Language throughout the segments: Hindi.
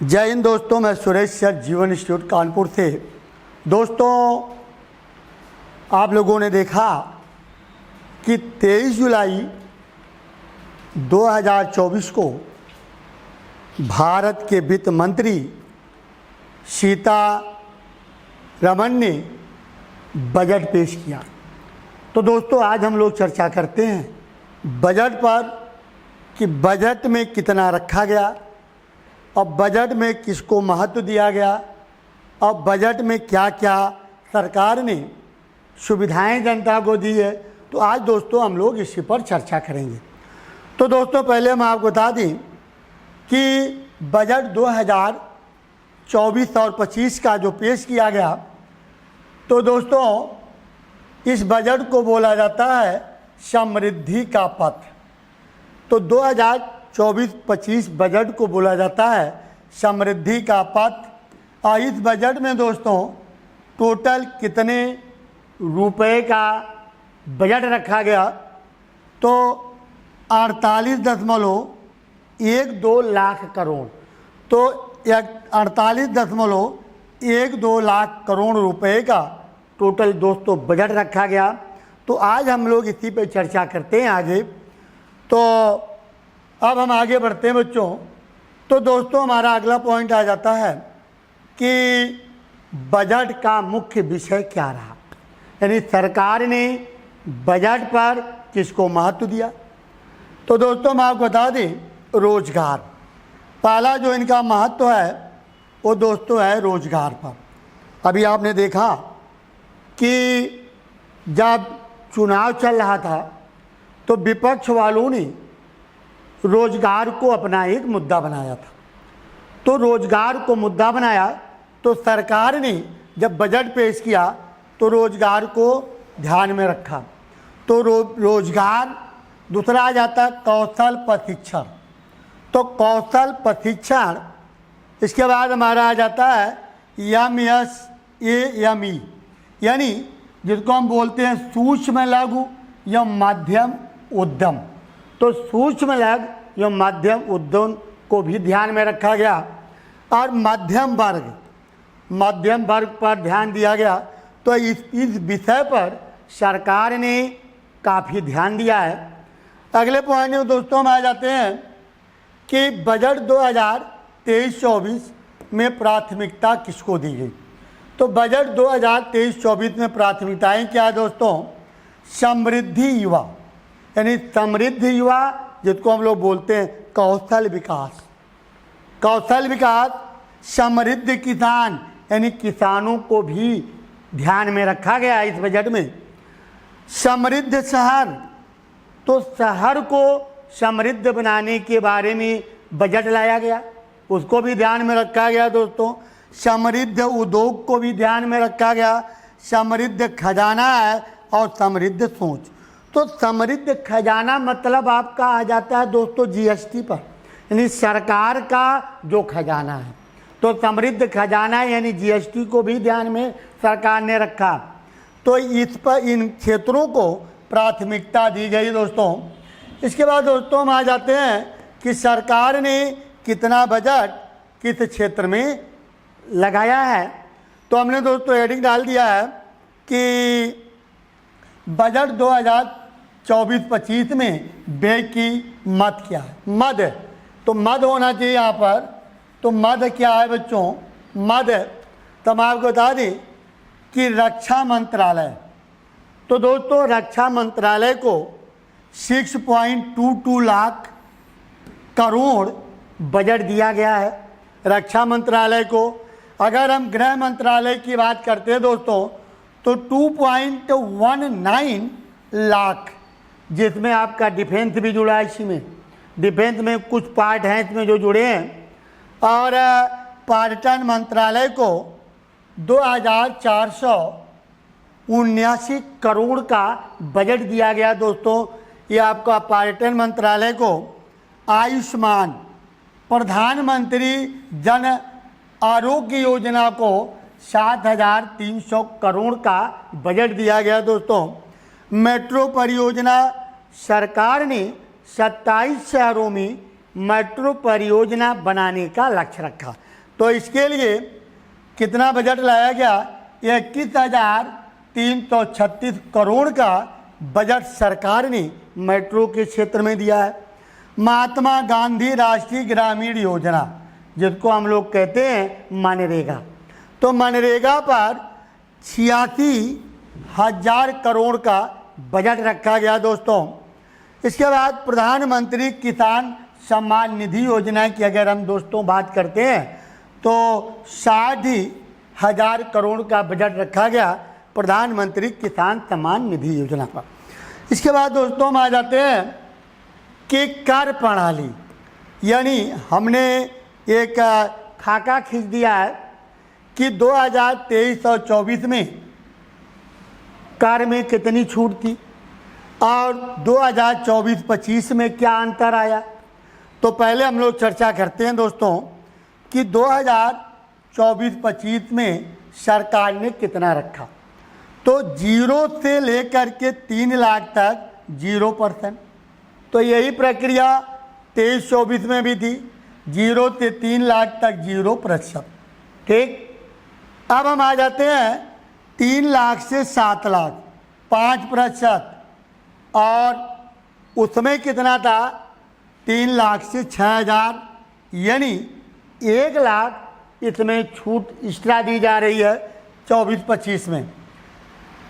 जय हिंद दोस्तों, मैं सुरेश सर जीवन इंस्टीट्यूट कानपुर से। दोस्तों, आप लोगों ने देखा कि 23 जुलाई 2024 को भारत के वित्त मंत्री सीतारमण ने बजट पेश किया। तो दोस्तों, आज हम लोग चर्चा करते हैं बजट पर कि बजट में कितना रखा गया और बजट में किसको महत्व दिया गया और बजट में क्या क्या सरकार ने सुविधाएं जनता को दी है। तो आज दोस्तों हम लोग इसी पर चर्चा करेंगे। तो दोस्तों, पहले हम आपको बता दें कि बजट 2024 और 25 का जो पेश किया गया, तो दोस्तों इस बजट को बोला जाता है समृद्धि का पथ। तो 2024-25 बजट को बोला जाता है समृद्धि का पथ। और इस बजट में दोस्तों टोटल कितने रुपए का बजट रखा गया, तो 48.12 लाख करोड़। तो 48.12 लाख करोड़ रुपए का टोटल दोस्तों बजट रखा गया। तो आज हम लोग इसी पे चर्चा करते हैं आगे। तो अब हम आगे बढ़ते हैं बच्चों। तो दोस्तों हमारा अगला पॉइंट आ जाता है कि बजट का मुख्य विषय क्या रहा, यानी सरकार ने बजट पर किसको महत्व दिया। तो दोस्तों मैं आपको बता दें, रोजगार पहला जो इनका महत्व है वो दोस्तों है रोजगार पर। अभी आपने देखा कि जब चुनाव चल रहा था तो विपक्ष वालों ने रोजगार को अपना एक मुद्दा बनाया था। तो रोजगार को मुद्दा बनाया तो सरकार ने जब बजट पेश किया तो रोजगार को ध्यान में रखा। तो रोजगार दूसरा आ जाता है कौशल प्रशिक्षण। तो कौशल प्रशिक्षण, इसके बाद हमारा आ जाता है MSME, यानी जिसको हम बोलते हैं सूक्ष्म लघु या मध्यम उद्यम। तो सूक्ष्म लघु या मध्यम उद्यम को भी ध्यान में रखा गया। और मध्यम वर्ग पर ध्यान दिया गया। तो इस विषय पर सरकार ने काफ़ी ध्यान दिया है। अगले पॉइंट में दोस्तों हम आ जाते हैं कि बजट 2023-24 में प्राथमिकता किसको दी गई। तो बजट 2023-24 में प्राथमिकताएं क्या है दोस्तों? समृद्धि युवा, यानी समृद्ध युवा जिसको हम लोग बोलते हैं कौशल विकास, समृद्ध किसान, यानी किसानों को भी ध्यान में रखा गया इस बजट में। समृद्ध शहर, तो शहर को समृद्ध बनाने के बारे में बजट लाया गया, उसको भी ध्यान में रखा गया दोस्तों। समृद्ध उद्योग को भी ध्यान में रखा गया। समृद्ध खजाना है और समृद्ध सोच। तो समृद्ध खजाना मतलब आपका आ जाता है दोस्तों GST पर, यानी सरकार का जो खजाना है। तो समृद्ध खजाना यानी GST को भी ध्यान में सरकार ने रखा। तो इस पर इन क्षेत्रों को प्राथमिकता दी गई दोस्तों। इसके बाद दोस्तों हम आ जाते हैं कि सरकार ने कितना बजट किस क्षेत्र में लगाया है। तो हमने दोस्तों हेडिंग डाल दिया है कि बजट 2024-25 में व्यय की मद क्या है। मद, तो मद होना चाहिए यहाँ पर। तो मद क्या है बच्चों? मद तो हम आपको बता दें कि रक्षा मंत्रालय। तो दोस्तों रक्षा मंत्रालय को 6.22 लाख करोड़ बजट दिया गया है रक्षा मंत्रालय को। अगर हम गृह मंत्रालय की बात करते हैं दोस्तों तो 2.19 लाख, जिसमें आपका डिफेंस भी जुड़ा है। इसी में डिफेंस में कुछ पार्ट हैं इसमें जो जुड़े हैं। और पर्यटन मंत्रालय को 2,479 करोड़ का बजट दिया गया दोस्तों। ये आपका पर्यटन मंत्रालय को आयुष्मान प्रधानमंत्री जन आरोग्य योजना को 7,300 करोड़ का बजट दिया गया दोस्तों। मेट्रो परियोजना सरकार ने 27 शहरों में मेट्रो परियोजना बनाने का लक्ष्य रखा। तो इसके लिए कितना बजट लाया गया? 21,336 करोड़ का बजट सरकार ने मेट्रो के क्षेत्र में दिया है। महात्मा गांधी राष्ट्रीय ग्रामीण योजना, जिसको हम लोग कहते हैं मनरेगा, तो मनरेगा पर 86,000 करोड़ का बजट रखा गया दोस्तों। इसके बाद प्रधानमंत्री किसान सम्मान निधि योजना की अगर हम दोस्तों बात करते हैं तो 60,000 करोड़ का बजट रखा गया प्रधानमंत्री किसान सम्मान निधि योजना पर। इसके बाद दोस्तों हम आ जाते हैं कि कर प्रणाली, यानी हमने एक खाका खींच दिया है कि 2023 और 24 में कर में कितनी छूट थी और 2024-25 में क्या अंतर आया। तो पहले हम लोग चर्चा करते हैं दोस्तों कि 2024-25 में सरकार ने कितना रखा। तो 0 से लेकर के 3 लाख तक 0%। तो यही प्रक्रिया 23-24 में भी थी, 0 से 3 लाख तक 0%। ठीक, अब हम आ जाते हैं 3 लाख से 7 लाख 5%, और उसमें कितना था? 3 लाख से 6,000, यानी 1 लाख इसमें छूट एक्स्ट्रा दी जा रही है 24-25 में।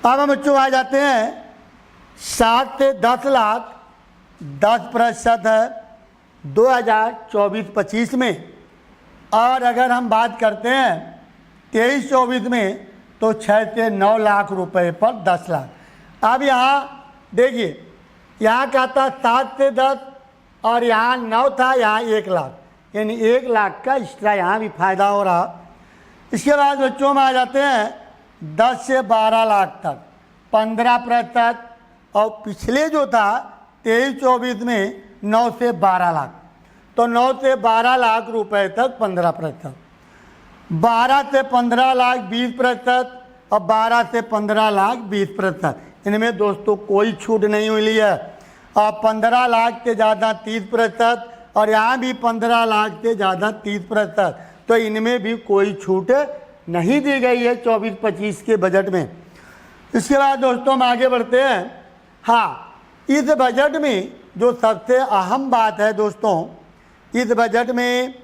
अब हम बच्चों आ जाते हैं 7 से 10 लाख 10% है 2024-25 में, और अगर हम बात करते हैं 23-24 में तो 6 से 9 लाख रुपए पर 10 लाख। अब यहाँ देखिए, यहाँ का था 7 से 10 और यहाँ 9 था, यहाँ 1 लाख, यानी 1 लाख का एक्स्ट्रा यहाँ भी फायदा हो रहा। इसके बाद बच्चों में आ जाते हैं 10 से 12 लाख तक 15%, और पिछले जो था 23-24 में 9 से 12 लाख, तो 9 से 12 लाख रुपए तक 15%, 12 से 15 लाख 20%, और 12 से 15 लाख 20%। इनमें दोस्तों कोई छूट नहीं मिली है। और 15 लाख से ज़्यादा 30%, और यहाँ भी 15 लाख से ज़्यादा 30%, तो इनमें भी कोई छूट नहीं दी गई है 24-25 के बजट में। इसके बाद दोस्तों हम आगे बढ़ते हैं। हाँ, इस बजट में जो सबसे अहम बात है दोस्तों, इस बजट में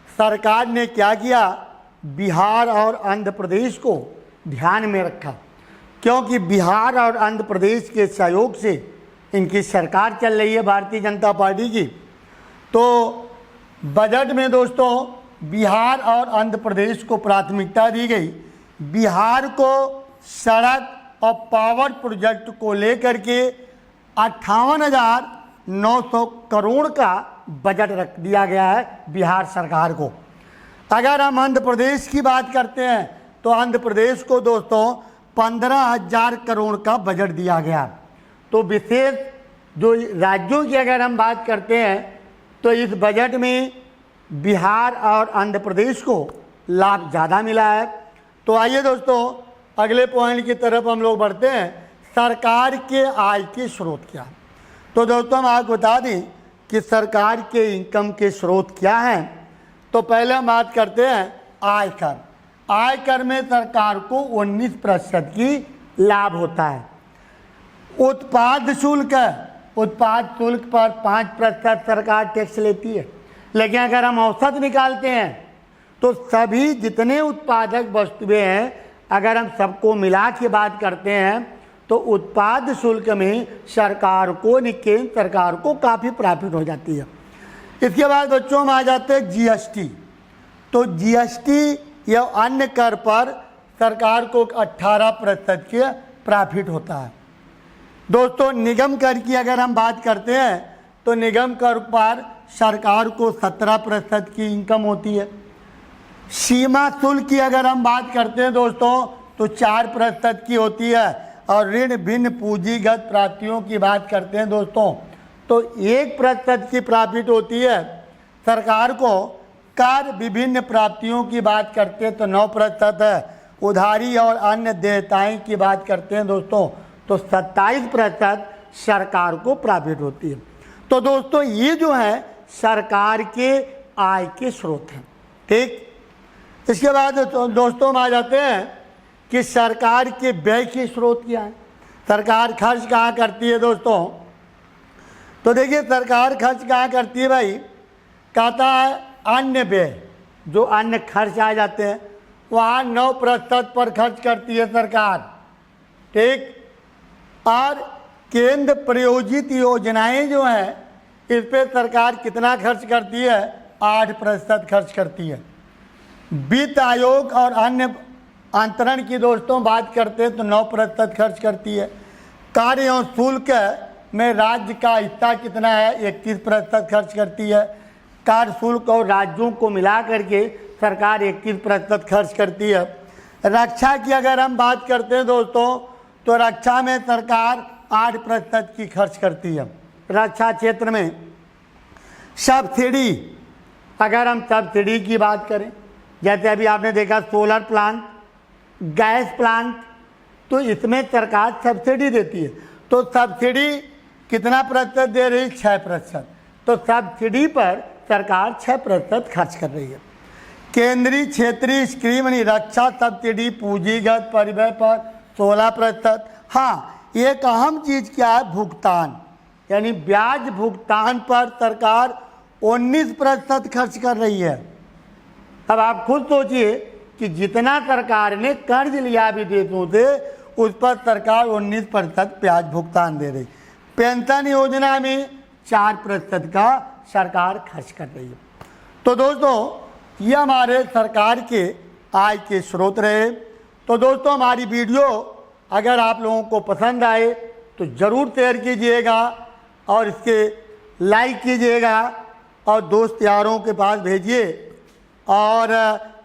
सरकार ने क्या किया? बिहार और आंध्र प्रदेश को ध्यान में रखा, क्योंकि बिहार और आंध्र प्रदेश के सहयोग से इनकी सरकार चल रही है भारतीय जनता पार्टी की। तो बजट में दोस्तों बिहार और आंध्र प्रदेश को प्राथमिकता दी गई। बिहार को सड़क और पावर प्रोजेक्ट को लेकर के 58,900 करोड़ का बजट रख दिया गया है बिहार सरकार को। अगर हम आंध्र प्रदेश की बात करते हैं तो आंध्र प्रदेश को दोस्तों 15,000 करोड़ का बजट दिया गया। तो विशेष जो राज्यों की अगर हम बात करते हैं तो इस बजट में बिहार और आंध्र प्रदेश को लाभ ज़्यादा मिला है। तो आइए दोस्तों अगले पॉइंट की तरफ हम लोग बढ़ते हैं। सरकार के आय के स्रोत क्या है? तो दोस्तों हम आपको बता दें कि सरकार के इनकम के स्रोत क्या हैं। तो पहले हम बात करते हैं आयकर। आयकर में सरकार को 19% की लाभ होता है। उत्पाद शुल्क पर 5% सरकार टैक्स लेती है। लेकिन अगर हम औसत निकालते हैं तो सभी जितने उत्पादक वस्तुएं हैं, अगर हम सबको मिला के बात करते हैं तो उत्पाद शुल्क में सरकार को, केंद्र सरकार को काफ़ी प्रॉफिट हो जाती है। इसके बाद बच्चों हम आ जाते हैं जीएसटी। तो जीएसटी या अन्य कर पर सरकार को 18% के प्रॉफिट होता है। दोस्तों निगम कर की अगर हम बात करते हैं तो निगम कर पर सरकार को 17% की इनकम होती है। सीमा शुल्क की अगर हम बात करते हैं दोस्तों तो 4% की होती है। और ऋण भिन्न पूंजीगत प्राप्तियों की बात करते हैं दोस्तों तो 1% की प्रॉफिट होती है सरकार को। कर विभिन्न प्राप्तियों की बात करते हैं तो 9% है। उधारी और अन्य देयताएं की बात करते हैं दोस्तों तो 27% सरकार को प्रॉफिट होती है। तो दोस्तों ये जो है सरकार के आय के स्रोत हैं। ठीक, इसके बाद दोस्तों हम आ जाते हैं कि सरकार के व्यय के स्रोत क्या है। सरकार खर्च कहाँ करती है दोस्तों? तो देखिए सरकार खर्च कहाँ करती है भाई, कहता है अन्य व्यय, जो अन्य खर्च आ जाते हैं वहाँ 9% पर खर्च करती है सरकार। ठीक, और केंद्र प्रायोजित योजनाएं जो हैं इस पर सरकार कितना खर्च करती है? 8% खर्च करती है। वित्त आयोग और अन्य अंतरण की दोस्तों बात करते हैं तो 9% खर्च करती है। कार्य एवं शुल्क में राज्य का हिस्सा कितना है? 31% खर्च करती है। कार्य शुल्क और राज्यों को मिला करके सरकार 21% खर्च करती है। रक्षा की अगर हम बात करते हैं दोस्तों तो रक्षा में सरकार 8% की खर्च करती है। रक्षा क्षेत्र में सब्सिडी, अगर हम सब्सिडी की बात करें, जैसे अभी आपने देखा सोलर प्लांट, गैस प्लांट, तो इसमें सरकार सब्सिडी देती है। तो सब्सिडी कितना प्रतिशत दे रही? 6%। तो सब्सिडी पर सरकार 6% खर्च कर रही है। केंद्रीय क्षेत्रीय स्कीम यानी रक्षा सब्सिडी पूंजीगत परिव्यय पर 16%। हाँ, एक अहम चीज़ क्या है? भुगतान, यानी ब्याज भुगतान पर सरकार 19% खर्च कर रही है। अब आप खुद सोचिए कि जितना सरकार ने कर्ज लिया विदेशों से उस पर सरकार 19% ब्याज भुगतान दे रही। पेंशन योजना में 4% का सरकार खर्च कर रही है। तो दोस्तों ये हमारे सरकार के आय के स्रोत रहे। तो दोस्तों हमारी वीडियो अगर आप लोगों को पसंद आए तो ज़रूर शेयर कीजिएगा और इसके लाइक कीजिएगा और दोस्त यारों के पास भेजिए। और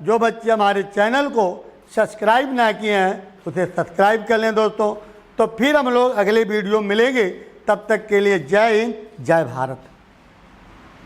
जो बच्चे हमारे चैनल को सब्सक्राइब ना किए हैं उसे सब्सक्राइब कर लें दोस्तों। तो फिर हम लोग अगले वीडियो मिलेंगे, तब तक के लिए जय हिंद, जय भारत।